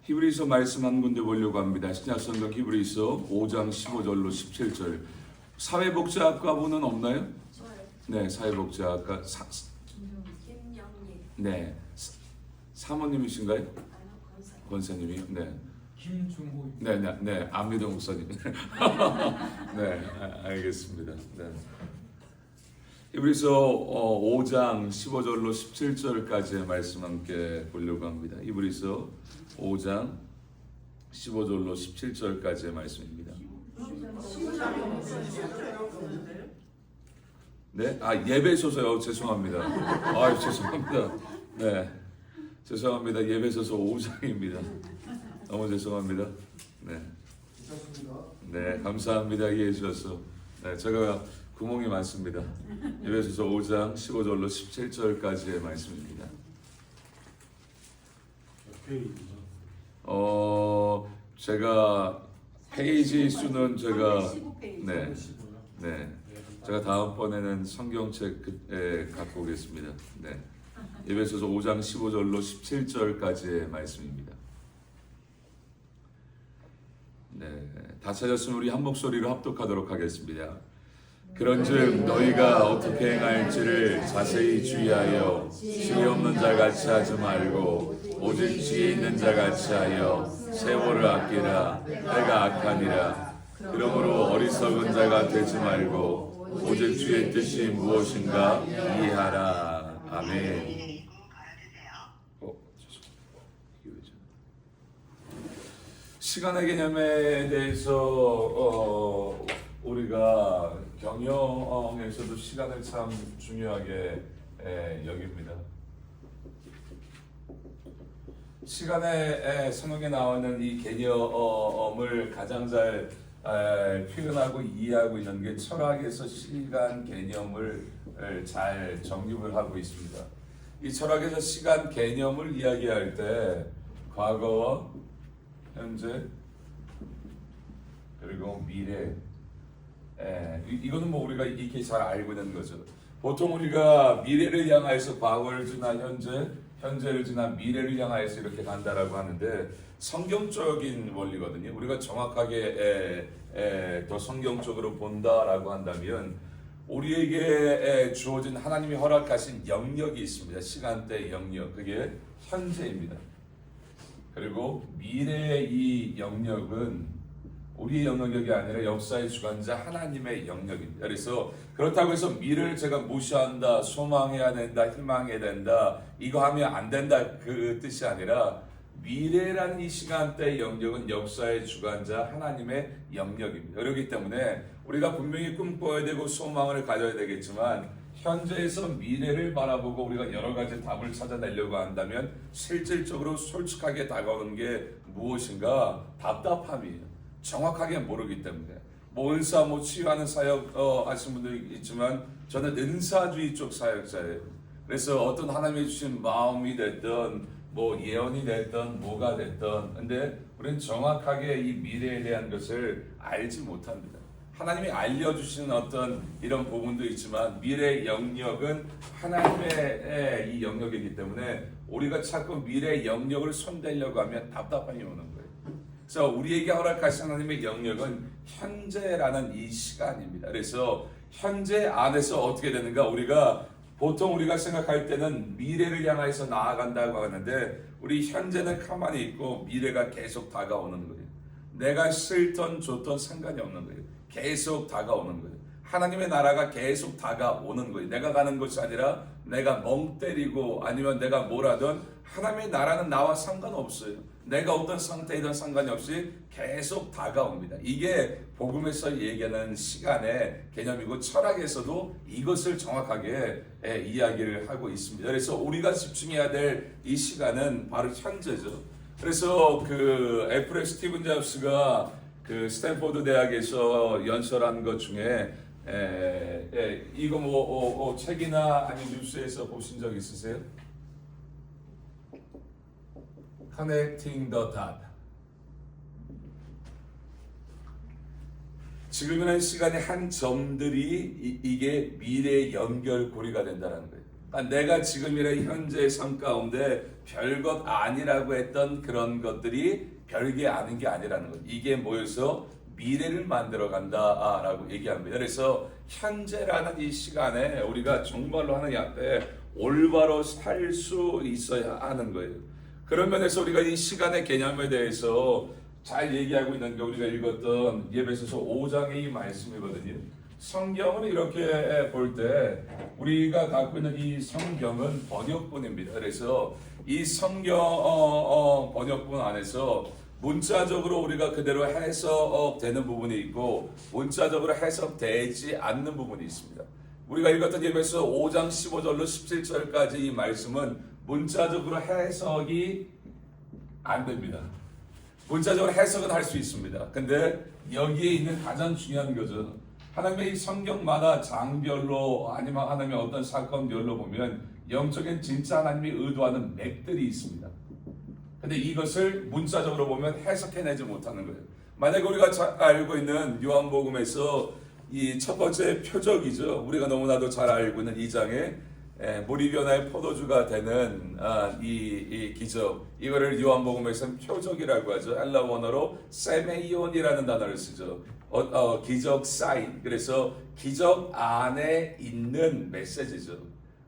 히브리서 말씀 한 군데 보려고 합니다. 신약성경 히브리서 5장 15절로 17절. 사회복지학과분은 없나요? 저요. 네, 사회복지학과 김영님. 네, 사모님이신가요? 권사. 권사님이요? 네. 김중호. 네, 안미동 목사님. 네, 알겠습니다. 네. 히브리서 5장 15절로 17절까지의 말씀 함께 보려고 합니다. 히브리서 5장 15절로 17절까지의 말씀입니다. 네, 예배소서요. 죄송합니다. 죄송합니다. 네, 죄송합니다. 예배소서 5장입니다. 너무 죄송합니다. 네, 네, 감사합니다. 이해해 주셔서. 네, 제가 구멍이 많습니다. 예배소서 5장 15절로 17절까지의 말씀입니다. 제가 페이지 수는 제가 네, 제가 다음번에는 성경책에 갖고 오겠습니다. 네, 예배소서 5장 15절로 17절까지의 말씀입니다. 네, 다 찾았으면 우리 한 목소리로 합독하도록 하겠습니다. 그런즉 너희가 어떻게 행할지를 자세히 주의하여 지혜 없는 자 같이 하지 말고 오직 지혜 있는 자 같이 하여 세월을 아끼라. 때가 악하니라. 그러므로 어리석은 자가 되지 말고 오직 주의 뜻이 무엇인가 이해하라. 아멘. 시간의 개념에 대해서 우리가 경영에서도 시간을 참 중요하게 여깁니다. 시간에 성경에 나오는 이 개념을 가장 잘 표현하고 이해하고 있는 게 철학에서 시간 개념을 잘 정립을 하고 있습니다. 이 철학에서 시간 개념을 이야기할 때 과거와 현재 그리고 미래 이거는 뭐 우리가 이렇게 잘 알고 있는 거죠. 보통 우리가 미래를 향해서 과거를 지나 현재를 지나 미래를 향해서 이렇게 간다라고 하는데 성경적인 원리거든요. 우리가 정확하게 더 성경적으로 본다라고 한다면 우리에게 주어진 하나님이 허락하신 영역이 있습니다. 시간대 영역, 그게 현재입니다. 그리고 미래의 이 영역은 우리의 영역이 아니라 역사의 주관자 하나님의 영역입니다. 그래서 그렇다고 해서 미래를 제가 무시한다, 소망해야 된다, 희망해야 된다, 이거 하면 안 된다 그 뜻이 아니라 미래라는 이 시간대의 영역은 역사의 주관자 하나님의 영역입니다. 그렇기 때문에 우리가 분명히 꿈꿔야 되고 소망을 가져야 되겠지만 현재에서 미래를 바라보고 우리가 여러 가지 답을 찾아내려고 한다면 실질적으로 솔직하게 다가오는 게 무엇인가 답답함이에요. 정확하게 모르기 때문에 은사 치유하는 사역 하신 분들이 있지만 저는 은사주의 쪽 사역자예요. 그래서 어떤 하나님이 주신 마음이 됐든 예언이 됐든 뭐가 됐든 근데 우리는 정확하게 이 미래에 대한 것을 알지 못합니다. 하나님이 알려주시는 어떤 이런 부분도 있지만 미래의 영역은 하나님의 이 영역이기 때문에 우리가 자꾸 미래의 영역을 손대려고 하면 답답함이 오는 거예요. 그래서 우리에게 허락하신 하나님의 영역은 현재라는 이 시간입니다. 그래서 현재 안에서 어떻게 되는가 보통 우리가 생각할 때는 미래를 향해서 나아간다고 하는데 우리 현재는 가만히 있고 미래가 계속 다가오는 거예요. 내가 싫던 좋던 상관이 없는 거예요. 계속 다가오는 거예요. 하나님의 나라가 계속 다가오는 거예요. 내가 가는 것이 아니라 내가 멍 때리고 아니면 내가 뭐라든 하나님의 나라는 나와 상관없어요. 내가 어떤 상태이든 상관이 없이 계속 다가옵니다. 이게 복음에서 얘기하는 시간의 개념이고 철학에서도 이것을 정확하게 이야기를 하고 있습니다. 그래서 우리가 집중해야 될 이 시간은 바로 현재죠. 그래서 애플의 스티븐 잡스가 스탠포드 대학에서 연설한 것 중에 이거 책이나 아니면 뉴스에서 보신 적 있으세요? Connecting the dot. 지금이라는 시간의 한 점들이 이게 미래의 연결고리가 된다는 거예요. 그러니까 내가 지금이라 현재의 삶 가운데 별것 아니라고 했던 그런 것들이 별게 아닌 게 아니라는 것. 이게 뭐여서 미래를 만들어 간다라고 얘기합니다. 그래서 현재라는 이 시간에 우리가 정말로 하나님 앞에 올바로 살 수 있어야 하는 거예요. 그런 면에서 우리가 이 시간의 개념에 대해서 잘 얘기하고 있는 게 우리가 읽었던 에베소서 5장의 이 말씀이거든요. 성경을 이렇게 볼 때 우리가 갖고 있는 이 성경은 번역본입니다. 그래서 이 성경 번역본 안에서 문자적으로 우리가 그대로 해석되는 부분이 있고 문자적으로 해석되지 않는 부분이 있습니다. 우리가 읽었던 에베소 5장 15절로 17절까지 이 말씀은 문자적으로 해석이 안 됩니다. 문자적으로 해석은 할 수 있습니다. 근데 여기에 있는 가장 중요한 거죠. 하나님의 이 성경마다 장별로 아니면 하나님의 어떤 사건별로 보면 영적인 진짜 하나님이 의도하는 맥들이 있습니다. 근데 이것을 문자적으로 보면 해석해내지 못하는 거예요. 만약에 우리가 잘 알고 있는 요한복음에서 이 첫 번째 표적이죠. 우리가 너무나도 잘 알고 있는 2장에 물이 변화의 포도주가 되는 이 기적, 이거를 요한복음에서는 표적이라고 하죠. 헬라 원어로 세메이온이라는 단어를 쓰죠. 기적 사인. 그래서 기적 안에 있는 메시지죠.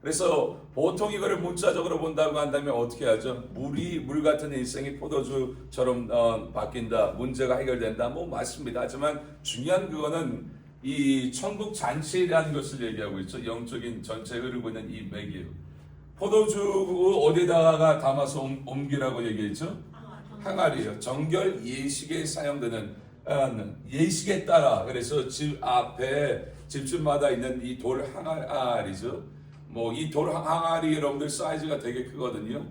그래서 보통 이거를 문자적으로 본다고 한다면 어떻게 하죠? 물 같은 인생이 포도주처럼 바뀐다. 문제가 해결된다. 뭐 맞습니다. 하지만 중요한 그거는 이 천국 잔치라는 것을 얘기하고 있죠. 영적인 전체가 흐르고 있는 이 맥이에요. 포도주 어디다가 담아서 옮기라고 얘기했죠? 항아리요. 정결 예식에 사용되는 예식에 따라 그래서 집 앞에 집집마다 있는 이 돌 항아리죠. 뭐 이 돌 항아리 여러분들 사이즈가 되게 크거든요.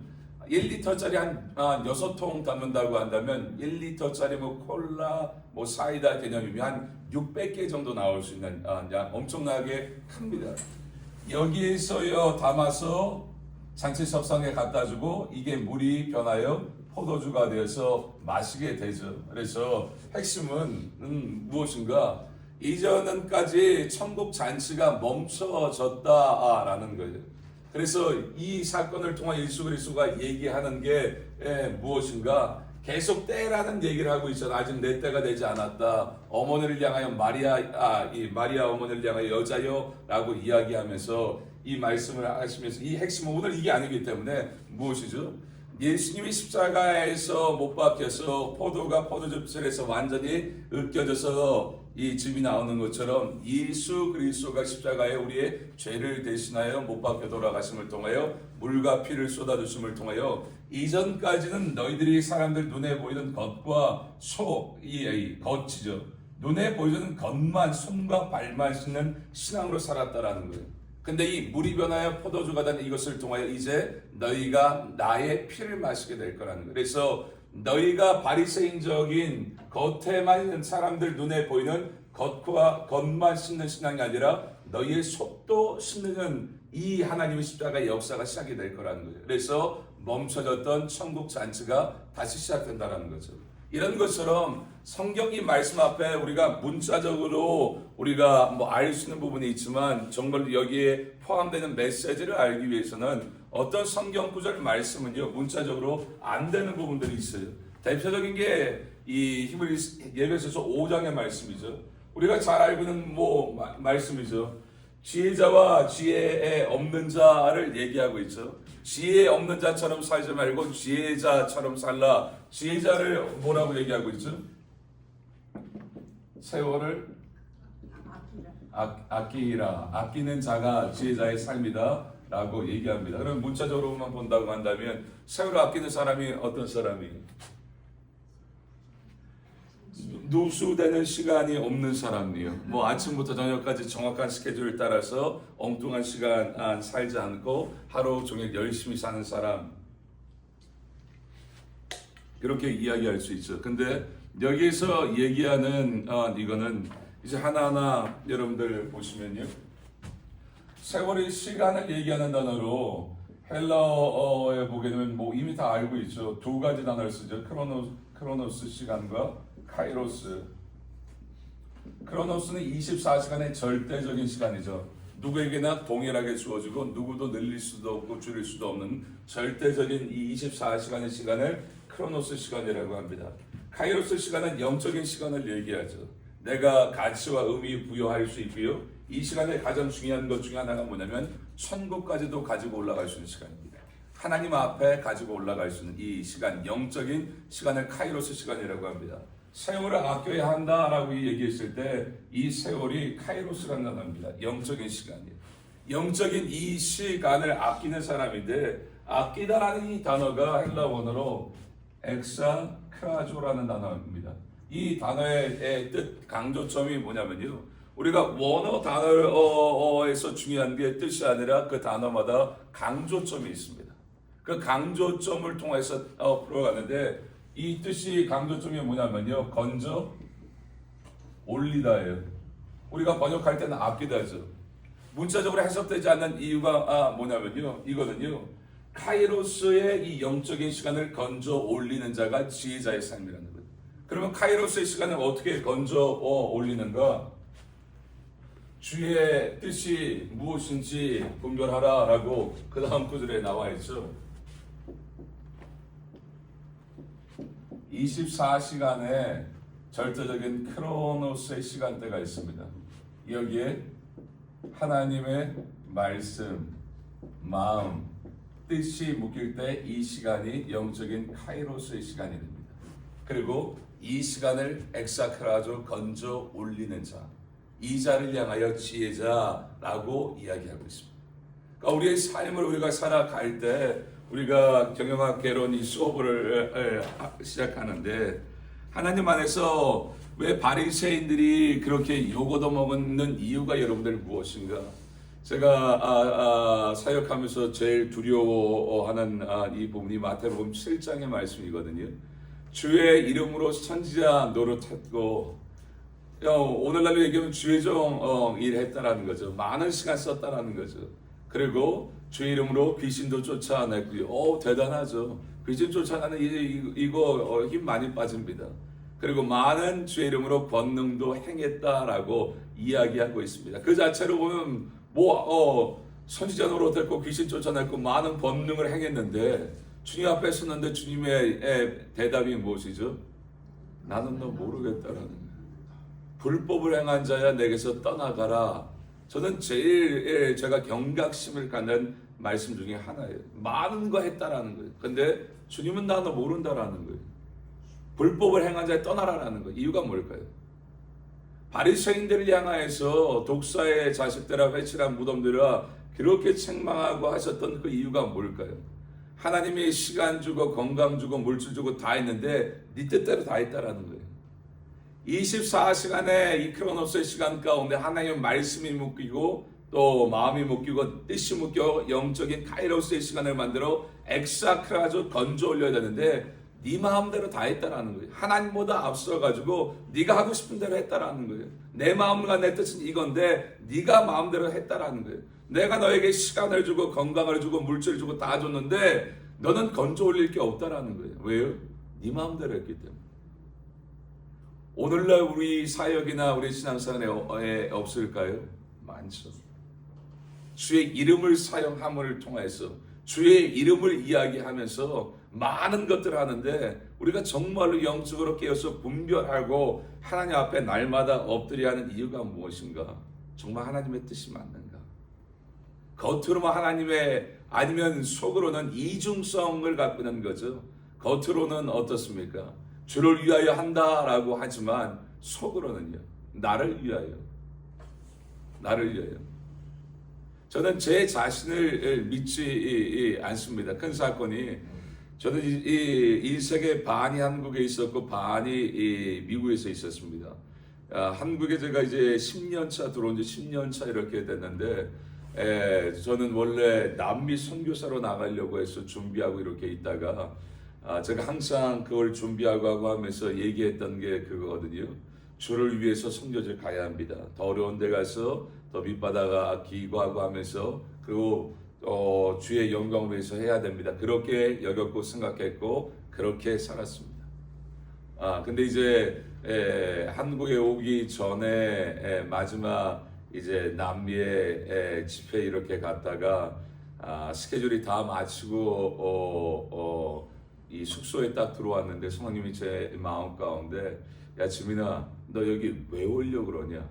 1리터짜리 한 6통 담는다고 한다면 1리터짜리 뭐 콜라, 뭐 사이다 개념이면 한 600개 정도 나올 수 있는 양 엄청나게 큽니다. 여기에서요 담아서 잔치석상에 갖다 주고 이게 물이 변하여 포도주가 되어서 마시게 되죠. 그래서 핵심은 무엇인가? 이전까지 천국 잔치가 멈춰졌다라는 거예요. 그래서 이 사건을 통한 예수 그리스도가 얘기하는 게 무엇인가? 계속 때라는 얘기를 하고 있잖아. 아직 내 때가 되지 않았다. 어머니를 향하여 마리아 어머니를 향하여 여자요라고 이야기하면서 이 말씀을 하시면서 이 핵심은 오늘 이게 아니기 때문에 무엇이죠? 예수님이 십자가에서 못 박혀서 포도가 포도즙술에서 완전히 으깨져서 이 즙이 나오는 것처럼 예수 그리스도가 십자가에 우리의 죄를 대신하여 못 박혀 돌아가심을 통하여 물과 피를 쏟아주심을 통하여 이전까지는 너희들이 사람들 눈에 보이는 겉과 이 겉이죠. 눈에 보이는 겉만 손과 발만 씻는 신앙으로 살았다라는 거예요. 근데 이 물이 변하여 포도주가 된 이것을 통하여 이제 너희가 나의 피를 마시게 될 거라는 거예요. 그래서 너희가 바리새인적인 겉에만 있는 사람들 눈에 보이는 겉만 씻는 신앙이 아니라 너희의 속도 씻는 이 하나님의 십자가의 역사가 시작이 될 거라는 거예요. 그래서 멈춰졌던 천국 잔치가 다시 시작된다는 거죠. 이런 것처럼 성경이 말씀 앞에 우리가 문자적으로 우리가 뭐 알 수 있는 부분이 있지만 정말 여기에 포함되는 메시지를 알기 위해서는 어떤 성경 구절 말씀은요 문자적으로 안 되는 부분들이 있어요. 대표적인 게 이 에베소서 5장의 말씀이죠. 우리가 잘 알고 있는 말씀이죠. 지혜자와 지혜에 없는 자를 얘기하고 있죠. 지혜 없는 자처럼 살지 말고 지혜자처럼 살라. 지혜자를 뭐라고 얘기하고 있죠? 세월을 아끼라. 아끼는 자가 지혜자의 삶이다 라고 얘기합니다. 그럼 문자적으로만 본다고 한다면 세월을 아끼는 사람이 어떤 사람이에요? 누수되는 시간이 없는 사람이에요. 뭐 아침부터 저녁까지 정확한 스케줄을 따라서 엉뚱한 시간 살지 않고 하루 종일 열심히 사는 사람, 그렇게 이야기할 수 있죠. 근데 여기에서 얘기하는 이거는 이제 하나하나 여러분들 보시면요, 세월의 시간을 얘기하는 단어로 헬라어에 보게 되면 뭐 이미 다 알고 있죠. 두 가지 단어를 쓰죠. 크로노스 시간과 카이로스. 크로노스는 24시간의 절대적인 시간이죠. 누구에게나 동일하게 주어지고 누구도 늘릴 수도 없고 줄일 수도 없는 절대적인 이 24시간의 시간을 크로노스 시간이라고 합니다. 카이로스 시간은 영적인 시간을 얘기하죠. 내가 가치와 의미 부여할 수 있고요. 이 시간에 가장 중요한 것 중에 하나가 뭐냐면 천국까지도 가지고 올라갈 수 있는 시간입니다. 하나님 앞에 가지고 올라갈 수 있는 이 시간, 영적인 시간을 카이로스 시간이라고 합니다. 세월을 아껴야 한다라고 얘기했을 때 이 세월이 카이로스라는 단어입니다. 영적인 시간이에요. 영적인 이 시간을 아끼는 사람인데 아끼다라는 이 단어가 헬라 원어로 엑사크라조라는 단어입니다. 이 단어의 뜻 강조점이 뭐냐면요. 우리가 원어 단어에서 중요한 게 뜻이 아니라 그 단어마다 강조점이 있습니다. 그 강조점을 통해서 풀어가는데 이 뜻이 강조점이 뭐냐면요. 건져 올리다예요. 우리가 번역할 때는 아끼다죠. 문자적으로 해석되지 않는 이유가 뭐냐면요. 이거는요. 카이로스의 이 영적인 시간을 건져 올리는 자가 지혜자의 삶이라는 거예요. 그러면 카이로스의 시간을 어떻게 건져 올리는가? 주의 뜻이 무엇인지 분별하라라고 그 다음 구절에 나와 있죠. 24시간에 절대적인 크로노스의 시간대가 있습니다. 여기에 하나님의 말씀, 마음, 뜻이 묶일 때 이 시간이 영적인 카이로스의 시간이 됩니다. 그리고 이 시간을 엑사크라조 건져 올리는 자, 이 자를 향하여 지혜자라고 이야기하고 있습니다. 그러니까 우리의 삶을 우리가 살아갈 때 우리가 경영학개론 이 수업을 시작하는데 하나님 안에서 왜 바리새인들이 그렇게 욕얻어 먹는 이유가 여러분들 무엇인가? 제가 사역하면서 제일 두려워하는 이 부분이 마태복음 7장의 말씀이거든요. 주의 이름으로 선지자 노릇했고 오늘날로 얘기하면 주의종 일했다라는 거죠. 많은 시간 썼다라는 거죠. 그리고 주의 이름으로 귀신도 쫓아냈고요. 대단하죠. 귀신 쫓아내는 이거 힘 많이 빠집니다. 그리고 많은 주의 이름으로 권능도 행했다라고 이야기하고 있습니다. 그 자체로 보면 선지자 노릇했고 귀신 쫓아냈고 많은 권능을 행했는데 주님 앞에 섰는데 주님의 대답이 무엇이죠? 나는 너 모르겠다라는 거예요. 불법을 행한 자야 내게서 떠나가라. 저는 제일 제가 경각심을 갖는 말씀 중에 하나예요. 많은 거 했다라는 거예요. 근데 주님은 나 너 모른다라는 거예요. 불법을 행한 자에 떠나라라는 거예요. 이유가 뭘까요? 바리새인들을 향하여서 독사의 자식들아 회칠한 무덤들아 그렇게 책망하고 하셨던 그 이유가 뭘까요? 하나님이 시간 주고 건강 주고 물질 주고 다 했는데 네 뜻대로 다 했다라는 거예요. 24시간의 이 크로노스의 시간 가운데 하나님의 말씀이 묶이고 또 마음이 묶이고 뜻이 묶여 영적인 카이로스의 시간을 만들어 엑사크라조 건져 올려야 되는데 네 마음대로 다 했다라는 거예요. 하나님보다 앞서가지고 네가 하고 싶은 대로 했다라는 거예요. 내 마음과 내 뜻은 이건데 네가 마음대로 했다라는 거예요. 내가 너에게 시간을 주고 건강을 주고 물질을 주고 다 줬는데 너는 건져 올릴 게 없다라는 거예요. 왜요? 네 마음대로 했기 때문에. 오늘날 우리 사역이나 우리 신앙생활에 없을까요? 많죠. 주의 이름을 사용함을 통해서 주의 이름을 이야기하면서 많은 것들을 하는데 우리가 정말로 영적으로 깨어서 분별하고 하나님 앞에 날마다 엎드려야 하는 이유가 무엇인가? 정말 하나님의 뜻이 맞는가? 겉으로만 하나님의 아니면 속으로는 이중성을 갖고 있는 거죠. 겉으로는 어떻습니까? 주를 위하여 한다라고 하지만 속으로는요. 나를 위하여. 나를 위하여. 저는 제 자신을 믿지 않습니다. 큰 사건이 저는 이 세계 반이 한국에 있었고 반이 미국에서 있었습니다. 한국에 제가 이제 10년 차 들어온 지 10년 차 이렇게 됐는데 저는 원래 남미 선교사로 나가려고 해서 준비하고 이렇게 있다가 제가 항상 그걸 준비하고 하면서 얘기했던 게 그거거든요. 주를 위해서 선교지를 가야 합니다. 더 어려운 데 가서 더 밑바다가 기구하고 하면서 그리고 주의 영광을 위해서 해야 됩니다. 그렇게 여겼고 생각했고 그렇게 살았습니다. 근데 이제 한국에 오기 전에 마지막 이제 남미에 집회 이렇게 갔다가 스케줄이 다 마치고 이 숙소에 딱 들어왔는데 성령님이 제 마음 가운데 야 지민아 너 여기 왜 오려고 그러냐?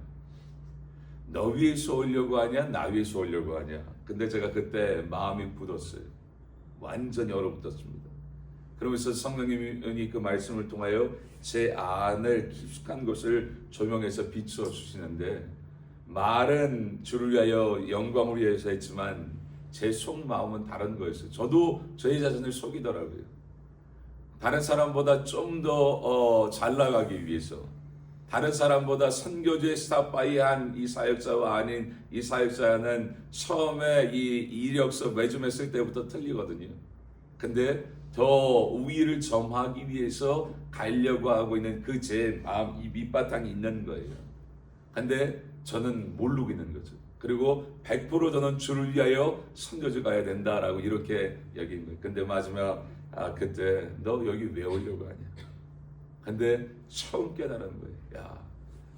너 위해서 오려고 하냐? 나 위해서 오려고 하냐? 근데 제가 그때 마음이 굳었어요. 완전히 얼어붙었습니다. 그러면서 성령님이 그 말씀을 통하여 제 안을 깊숙한 곳을 조명해서 비추어 주시는데 말은 주를 위하여 영광을 위해서 했지만 제 속마음은 다른 거였어요. 저도 저희 자신을 속이더라고요. 다른 사람보다 좀 더 잘 나가기 위해서 다른 사람보다 선교지에 스탑바이한 이 사역자와 아닌 이 사역자는 처음에 이 이력서 매주매 쓸 때부터 틀리거든요. 근데 더 우위를 점하기 위해서 가려고 하고 있는 그 제 마음 이 밑바탕이 있는 거예요. 근데 저는 모르고 있는 거죠. 그리고 100% 저는 주를 위하여 선교지 가야 된다라고 이렇게 여긴 거예요. 근데 마지막 그때 너 여기 왜 오려고 하냐? 근데 처음 깨달은 거예요. 야,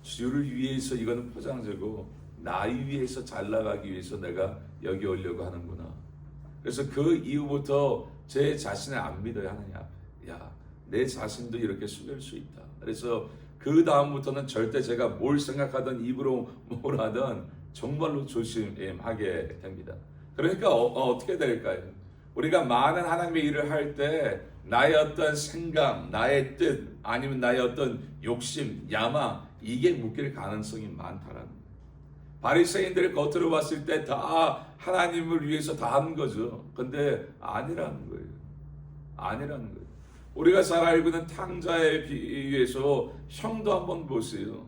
주를 위해서 이거는 포장지고 나 위해서 잘 나가기 위해서 내가 여기 오려고 하는구나. 그래서 그 이후부터 제 자신을 안 믿어요. 하나님 앞에. 야, 내 자신도 이렇게 숙일 수 있다. 그래서 그 다음부터는 절대 제가 뭘 생각하든 입으로 뭘 하든 정말로 조심하게 됩니다. 그러니까 어떻게 될까요? 우리가 많은 하나님의 일을 할 때 나의 어떤 생각, 나의 뜻, 아니면 나의 어떤 욕심, 야망 이게 묶일 가능성이 많다라는 거예요. 바리새인들 겉으로 봤을 때 다 하나님을 위해서 다 한 거죠. 근데 아니라는 거예요. 아니라는 거예요. 우리가 잘 알고 있는 탕자에 비유해서 형도 한번 보세요.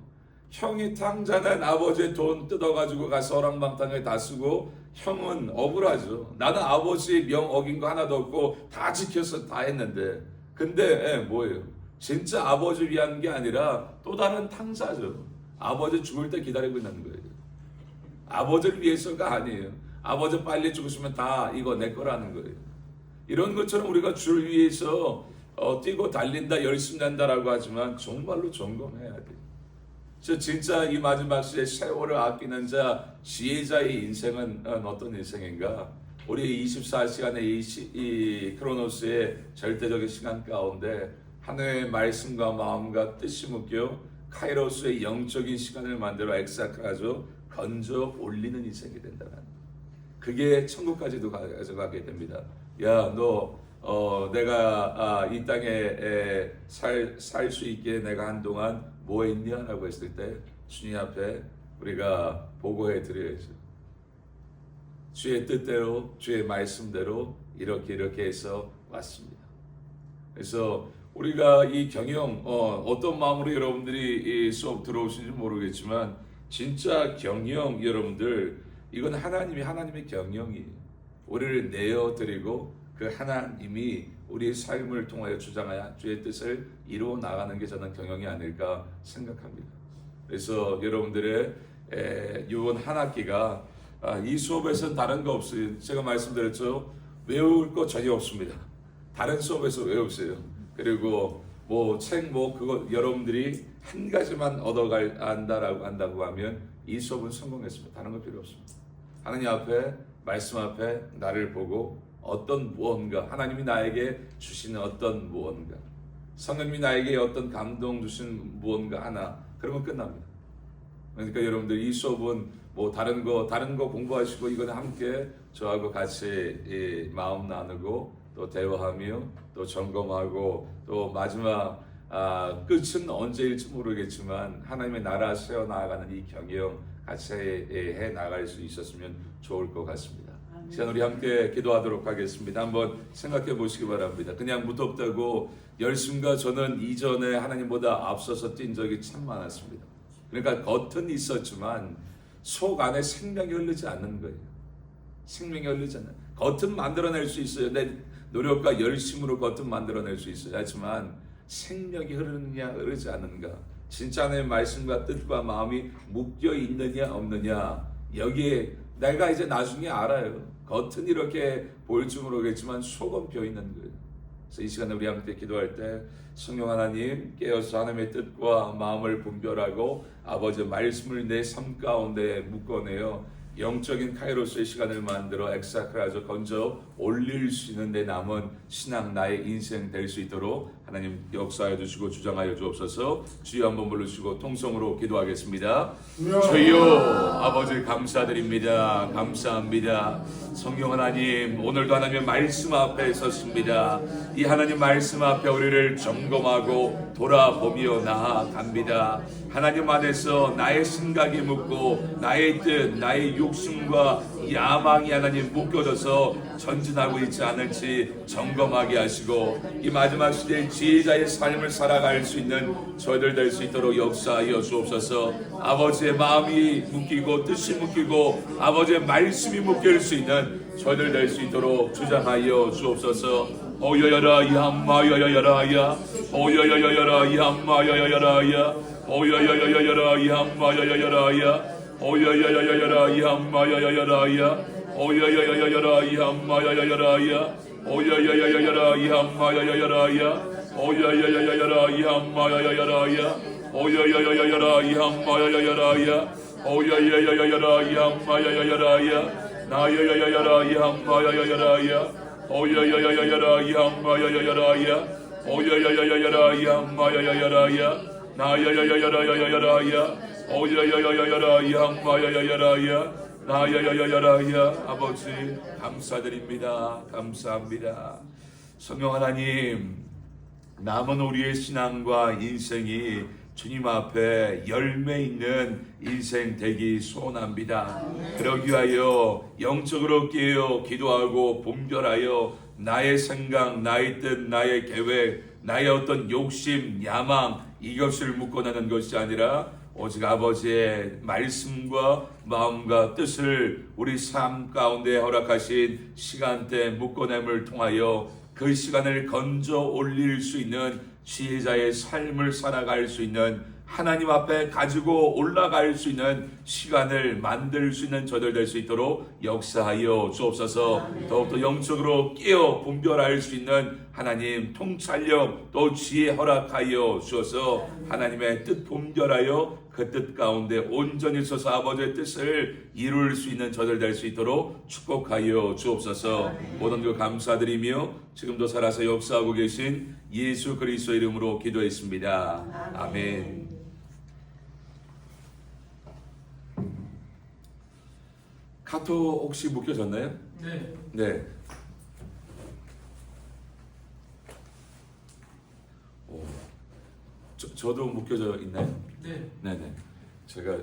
형이 탕자는 아버지의 돈 뜯어가지고 가서 어랑방탕에 다 쓰고 형은 억울하죠. 나는 아버지 명 어긴 거 하나도 없고 다 지켜서 다 했는데 근데 뭐예요? 진짜 아버지 위한 게 아니라 또 다른 탕자죠. 아버지 죽을 때 기다리고 있는 거예요. 아버지를 위해서가 아니에요. 아버지 빨리 죽으시면 다 이거 내 거라는 거예요. 이런 것처럼 우리가 주를 위해서 뛰고 달린다 열심히 한다라고 하지만 정말로 점검해야 돼요. 진짜 이 마지막 시대 세월을 아끼는 자 지혜자의 인생은 어떤 인생인가? 우리 24시간의 이 크로노스의 절대적인 시간 가운데 하나님의 말씀과 마음과 뜻이 묶여 카이로스의 영적인 시간을 만들어 엑사카죠 건져 올리는 인생이 된다는 그게 천국까지도 가져가게 됩니다. 야, 너 내가 이 땅에 살 수 있게 내가 한동안 뭐 했냐? 라고 했을 때 주님 앞에 우리가 보고해 드려야죠. 주의 뜻대로 주의 말씀대로 이렇게 해서 왔습니다. 그래서 우리가 이 경영 어떤 마음으로 여러분들이 이 수업 들어오신지 모르겠지만 진짜 경영 여러분들 이건 하나님의 경영이에요. 우리를 내어드리고 그 하나님이 우리의 삶을 통하여 주장하여 주의 뜻을 이루어 나가는 게 저는 경영이 아닐까 생각합니다. 그래서 여러분들의 이번 한 학기가 이 수업에서는 다른 거 없어요. 제가 말씀드렸죠. 외울 거 전혀 없습니다. 다른 수업에서 외우세요. 그리고 그거 여러분들이 한 가지만 안다고 하면 이 수업은 성공했습니다. 다른 거 필요 없습니다. 하나님 앞에 말씀 앞에 나를 보고 어떤 무언가 하나님이 나에게 주시는 어떤 무언가 성령님이 나에게 어떤 감동 주신 무언가 하나 그러면 끝납니다. 그러니까 여러분들 이 수업은 다른 거 공부하시고 이거는 함께 저하고 같이 마음 나누고 또 대화하며 또 점검하고 또 마지막 끝은 언제일지 모르겠지만 하나님의 나라 세워 나가는 이 경영 같이 해 나갈 수 있었으면 좋을 것 같습니다. 시간 우리 함께 기도하도록 하겠습니다. 한번 생각해 보시기 바랍니다. 그냥 무덥다고 열심과 저는 이전에 하나님보다 앞서서 뛴 적이 참 많았습니다. 그러니까 겉은 있었지만 속 안에 생명이 흐르지 않는 거예요. 생명이 흐르지 않는. 겉은 만들어낼 수 있어요. 내 노력과 열심으로 겉은 만들어낼 수 있어요. 하지만 생명이 흐르느냐 흐르지 않는가. 진짜 내 말씀과 뜻과 마음이 묶여 있느냐 없느냐. 여기에 내가 이제 나중에 알아요. 겉은 이렇게 보일지 모르겠지만 속은 비어 있는 거예요. 그래서 이 시간에 우리 함께 기도할 때 성령 하나님 깨어서 하나님의 뜻과 마음을 분별하고 아버지의 말씀을 내 삶 가운데 묶어내어 영적인 카이로스의 시간을 만들어 엑사크라서 건져 올릴 수 있는 내 남은 신앙 나의 인생 될 수 있도록 하나님 역사하여 주시고 주장하여 주옵소서. 주여 한번 부르시고 통성으로 기도하겠습니다. 주여 아버지 감사드립니다. 감사합니다. 성령 하나님 오늘도 하나님의 말씀 앞에 섰습니다. 이 하나님 말씀 앞에 우리를 점검하고 돌아보며 나아갑니다. 하나님 안에서 나의 생각이 묻고 나의 뜻 나의 욕심과 야망이 하나님 묶여져서 전진하고 있지 않을지 점검하게 하시고 이 마지막 시대의 지혜자의 삶을 살아갈 수 있는 저희들 될 수 있도록 역사하여 주옵소서. 아버지의 마음이 묶이고 뜻이 묶이고 아버지의 말씀이 묶일 수 있는 저희들 될 수 있도록 주장하여 주옵소서. 오여여라 이함마여여여라야 오여여여여라 이함마여여여라야 오여여여여라 이함마여여여라야 오여여여여라 이함마여여여라야 오여여여여라 이함마여여여라야 오여여여여라 이함마여여여라야 오여여여여라 이함마여여여라야 오여여여여라 이함마여여여라야 오여여여여라 이함마여여여라야 나여여여여라 이함마여여여라야 오여여여여라 이함마여여여라야 오여여여여라 이함마여여여라야 나여여여여라야 오여여여여라 이함마여여여라야 나여여여여라야. 아버지 감사드립니다. 감사합니다. 성령 하나님 남은 우리의 신앙과 인생이 주님 앞에 열매 있는 인생 되기 소원합니다. 그러기 위하여 영적으로 깨어 기도하고 분별하여 나의 생각, 나의 뜻, 나의 계획, 나의 어떤 욕심, 야망 이것을 묶어내는 것이 아니라 오직 아버지의 말씀과 마음과 뜻을 우리 삶 가운데 허락하신 시간대 묶어냄을 통하여 그 시간을 건져 올릴 수 있는 지혜자의 삶을 살아갈 수 있는 하나님 앞에 가지고 올라갈 수 있는 시간을 만들 수 있는 저들 될 수 있도록 역사하여 주옵소서. 더욱더 영적으로 깨어 분별할 수 있는 하나님 통찰력 또 지혜 허락하여 주어서 하나님의 뜻 분별하여 그 뜻 가운데 온전히 서서 아버지의 뜻을 이룰 수 있는 저들 될 수 있도록 축복하여 주옵소서. 모든 것 감사드리며 지금도 살아서 역사하고 계신 예수 그리스도 이름으로 기도했습니다. 아멘. 카톡 혹시 묶여졌나요? 네. 네. 저도 묶여져 있나요? 네. 네네. 제가